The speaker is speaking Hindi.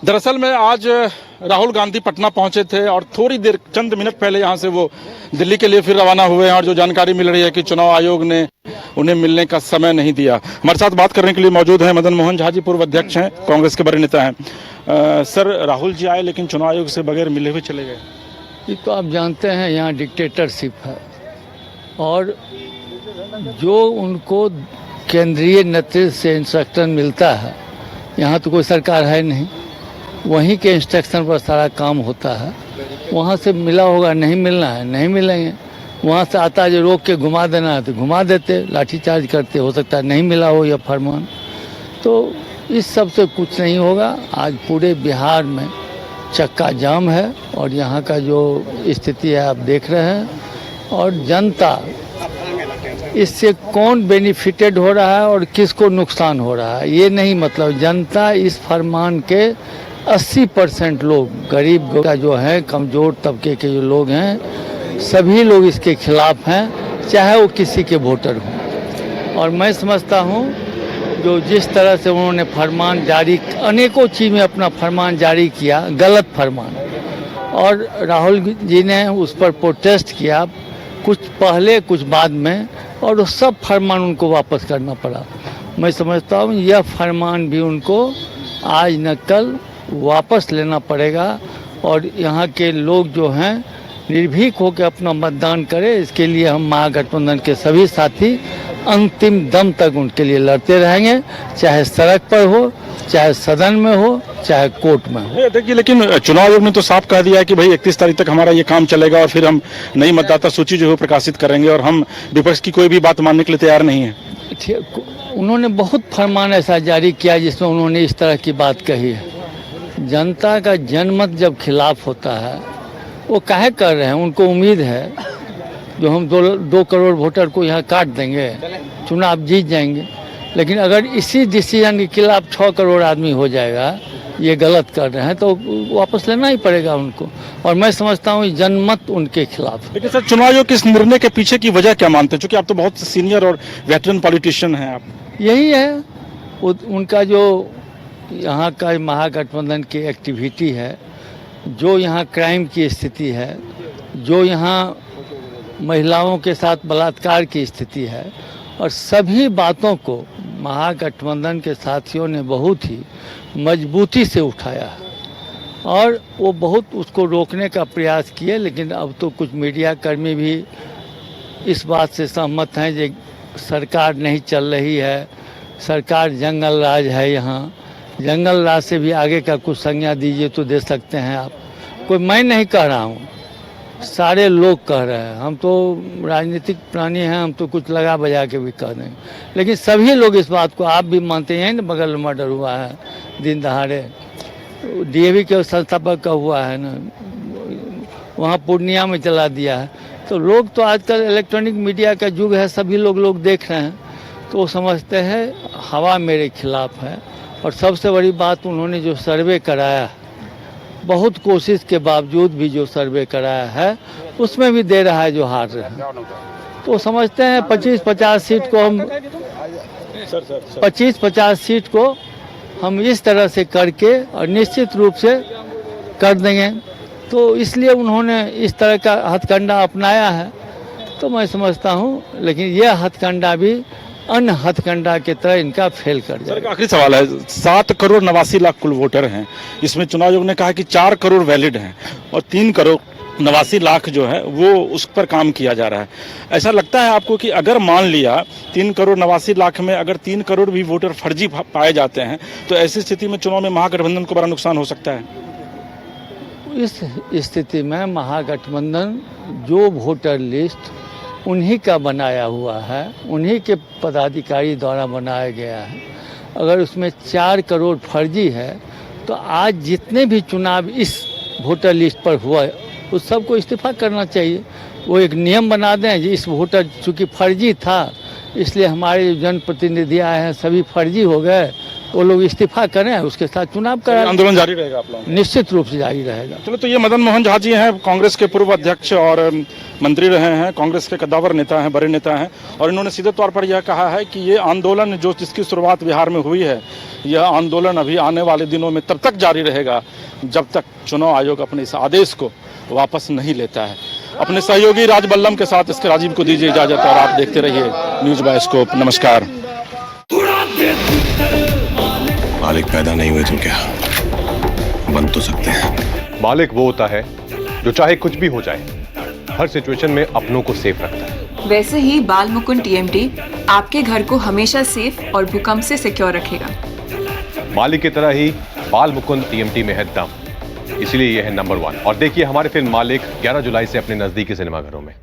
दरअसल में आज राहुल गांधी पटना पहुंचे थे और थोड़ी देर चंद मिनट पहले यहां से वो दिल्ली के लिए फिर रवाना हुए हैं और जो जानकारी मिल रही है कि चुनाव आयोग ने उन्हें मिलने का समय नहीं दिया। हमारे साथ बात करने के लिए मौजूद हैं मदन मोहन झा जी, पूर्व अध्यक्ष हैं, कांग्रेस के बड़े नेता हैं। सर, राहुल जी आए लेकिन चुनाव आयोग से बगैर मिले हुए चले गए। ये तो आप जानते हैं यहाँ डिक्टेटरशिप है और जो उनको केंद्रीय नेतृत्व से इंस्ट्रक्शन मिलता है, यहाँ तो कोई सरकार है नहीं, वहीं के इंस्ट्रक्शन पर सारा काम होता है। वहाँ से मिला होगा, नहीं मिलना है नहीं मिलेंगे। वहाँ से आता है जो रोक के घुमा देना है तो घुमा देते, लाठीचार्ज करते, हो सकता है नहीं मिला हो यह फरमान। तो इस सब से कुछ नहीं होगा। आज पूरे बिहार में चक्का जाम है और यहाँ का जो स्थिति है आप देख रहे हैं। और जनता इससे कौन बेनिफिटेड हो रहा है और किसको नुकसान हो रहा है ये नहीं, मतलब जनता इस फरमान के 80% लोग, गरीब का जो है, कमज़ोर तबके के जो लोग हैं, सभी लोग इसके खिलाफ हैं, चाहे वो किसी के वोटर हों। और मैं समझता हूँ जो जिस तरह से उन्होंने फरमान जारी, अनेकों चीज़ में अपना फरमान जारी किया, गलत फरमान, और राहुल जी ने उस पर प्रोटेस्ट किया, कुछ पहले कुछ बाद में, और वो सब फरमान उनको वापस करना पड़ा। मैं समझता हूँ यह फरमान भी उनको आज न कल वापस लेना पड़ेगा और यहाँ के लोग जो हैं निर्भीक होकर अपना मतदान करें। इसके लिए हम महागठबंधन के सभी साथी अंतिम दम तक उनके लिए लड़ते रहेंगे, चाहे सड़क पर हो, चाहे सदन में हो, चाहे कोर्ट में हो। देखिए, लेकिन चुनाव आयोग ने तो साफ कह दिया है कि भाई 31 तारीख तक हमारा ये काम चलेगा और फिर हम नई मतदाता सूची जो है प्रकाशित करेंगे और हम विपक्ष की कोई भी बात मानने के लिए तैयार नहीं है। उन्होंने बहुत फरमान ऐसा जारी किया जिसमें उन्होंने इस तरह की बात कही है। जनता का जनमत जब खिलाफ होता है, वो काहे कर रहे हैं? उनको उम्मीद है जो हम 2 करोड़ वोटर को यहाँ काट देंगे, चुनाव जीत जाएंगे। लेकिन अगर इसी डिसीजन के खिलाफ 6 करोड़ आदमी हो जाएगा, ये गलत कर रहे हैं, तो वापस लेना ही पड़ेगा उनको। और मैं समझता हूँ जनमत उनके खिलाफ है। लेकिन सर, चुनाव आयोग के इस निर्णय के पीछे की वजह क्या मानते हैं? क्योंकि आप तो बहुत सीनियर और वेटरन पॉलिटिशियन हैं। आप यही है उनका जो यहाँ का महागठबंधन की एक्टिविटी है, जो यहाँ क्राइम की स्थिति है, जो यहाँ महिलाओं के साथ बलात्कार की स्थिति है, और सभी बातों को महागठबंधन के साथियों ने बहुत ही मजबूती से उठाया और वो बहुत उसको रोकने का प्रयास किए। लेकिन अब तो कुछ मीडिया कर्मी भी इस बात से सहमत हैं कि सरकार नहीं चल रही है, सरकार जंगल राज है। यहाँ जंगल राज से भी आगे का कुछ संज्ञा दीजिए तो दे सकते हैं आप। कोई मैं नहीं कह रहा हूँ, सारे लोग कह रहे हैं। हम तो राजनीतिक प्राणी हैं, हम तो कुछ लगा बजा के भी कह देंगे। लेकिन सभी लोग इस बात को, आप भी मानते हैं ना, बगल में मर्डर हुआ है दिन दहाड़े, डीएवी के संस्थापक का हुआ है ना, वहाँ पूर्णिया में चला दिया है। तो लोग तो आजकल इलेक्ट्रॉनिक मीडिया का युग है, सभी लोग देख रहे हैं, तो वो समझते हैं हवा मेरे खिलाफ है। और सबसे बड़ी बात, उन्होंने जो सर्वे कराया, बहुत कोशिश के बावजूद भी जो सर्वे कराया है, उसमें भी दे रहा है जो हार रहे हैं। तो समझते हैं 25-50 सीट को हम 25-50 सीट को हम इस तरह से करके और निश्चित रूप से कर देंगे। तो इसलिए उन्होंने इस तरह का हथकंडा अपनाया है। तो मैं समझता हूँ, लेकिन यह हथकंडा भी अन्य हथकंडा की तरह इनका फेल कर जाएगा। आखिरी सवाल है, 7 करोड़ 89 लाख कुल वोटर हैं, इसमें चुनाव आयोग ने कहा कि 4 करोड़ वैलिड हैं और 3 करोड़ 89 लाख जो है वो उस पर काम किया जा रहा है। ऐसा लगता है आपको कि अगर मान लिया 3 करोड़ 89 लाख में अगर 3 करोड़ भी वोटर फर्जी पाए जाते हैं तो ऐसी स्थिति में चुनाव में महागठबंधन को बड़ा नुकसान हो सकता है? इस स्थिति में महागठबंधन जो वोटर लिस्ट उन्हीं का बनाया हुआ है, उन्हीं के पदाधिकारी द्वारा बनाया गया है, अगर उसमें 4 करोड़ फर्जी है तो आज जितने भी चुनाव इस वोटर लिस्ट पर हुआ उस सबको इस्तीफा करना चाहिए। वो एक नियम बना दें कि इस वोटर चूँकि फर्जी था इसलिए हमारे जनप्रतिनिधि आए हैं सभी फर्जी हो गए, वो लोग इस्तीफा करें, उसके साथ चुनाव कराएं। आंदोलन जारी रहेगा आप लोगों? निश्चित रूप से जारी रहेगा। चलो, तो ये मदन मोहन झा जी हैं, कांग्रेस के पूर्व अध्यक्ष और मंत्री रहे हैं, कांग्रेस के कद्दावर नेता हैं, बड़े नेता हैं, और इन्होंने सीधे तौर पर यह कहा है कि ये आंदोलन जो जिसकी शुरुआत बिहार में हुई है, यह आंदोलन अभी आने वाले दिनों में तब तक जारी रहेगा जब तक चुनाव आयोग अपने इस आदेश को वापस नहीं लेता है। अपने सहयोगी राज बल्लम के साथ इसके राजीव को दीजिए इजाजत और आप देखते रहिए न्यूज बायोस्कोप। नमस्कार। मालिक पैदा नहीं हुए तो क्या, बन तो सकते हैं। मालिक वो होता है जो चाहे कुछ भी हो जाए हर सिचुएशन में अपनों को सेफ रखता है। वैसे ही बाल मुकुंद टीएमटी आपके घर को हमेशा सेफ और भूकंप से सिक्योर रखेगा। मालिक की तरह ही बाल मुकुंद टीएमटी में है दम, इसलिए यह है नंबर 1। और देखिए हमारी फिल्म मालिक 11 जुलाई से अपने नजदीकी सिनेमाघरों में।